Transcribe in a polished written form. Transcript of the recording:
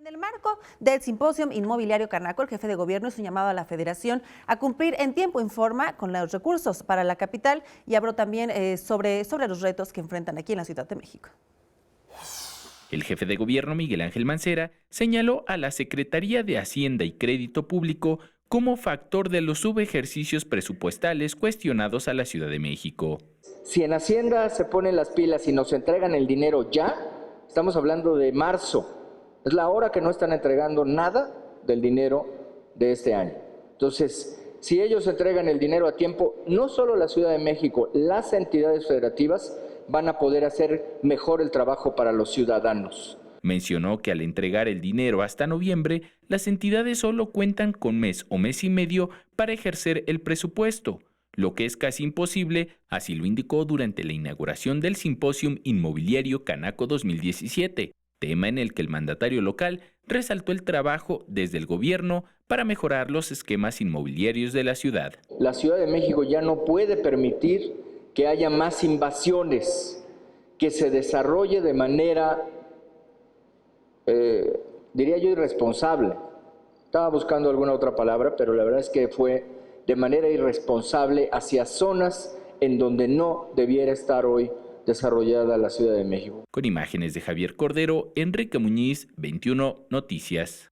En el marco del Simposio Inmobiliario Canaco, el jefe de gobierno hizo un llamado a la Federación a cumplir en tiempo y forma con los recursos para la capital y habló también sobre los retos que enfrentan aquí en la Ciudad de México. El jefe de gobierno, Miguel Ángel Mancera, señaló a la Secretaría de Hacienda y Crédito Público como factor de los subejercicios presupuestales cuestionados a la Ciudad de México. Si en Hacienda se ponen las pilas y nos entregan el dinero ya, estamos hablando de marzo. Es la hora que no están entregando nada del dinero de este año. Entonces, si ellos entregan el dinero a tiempo, no solo la Ciudad de México, las entidades federativas van a poder hacer mejor el trabajo para los ciudadanos. Mencionó que al entregar el dinero hasta noviembre, las entidades solo cuentan con mes o mes y medio para ejercer el presupuesto, lo que es casi imposible, así lo indicó durante la inauguración del Simposio Inmobiliario Canaco 2017, tema en el que el mandatario local resaltó el trabajo desde el gobierno para mejorar los esquemas inmobiliarios de la ciudad. La Ciudad de México ya no puede permitir que haya más invasiones, que se desarrolle de manera, diría yo, irresponsable. Estaba buscando alguna otra palabra, pero la verdad es que fue de manera irresponsable hacia zonas en donde no debiera estar hoy desarrollada la Ciudad de México. Con imágenes de Javier Cordero, Enrique Muñiz, 21 Noticias.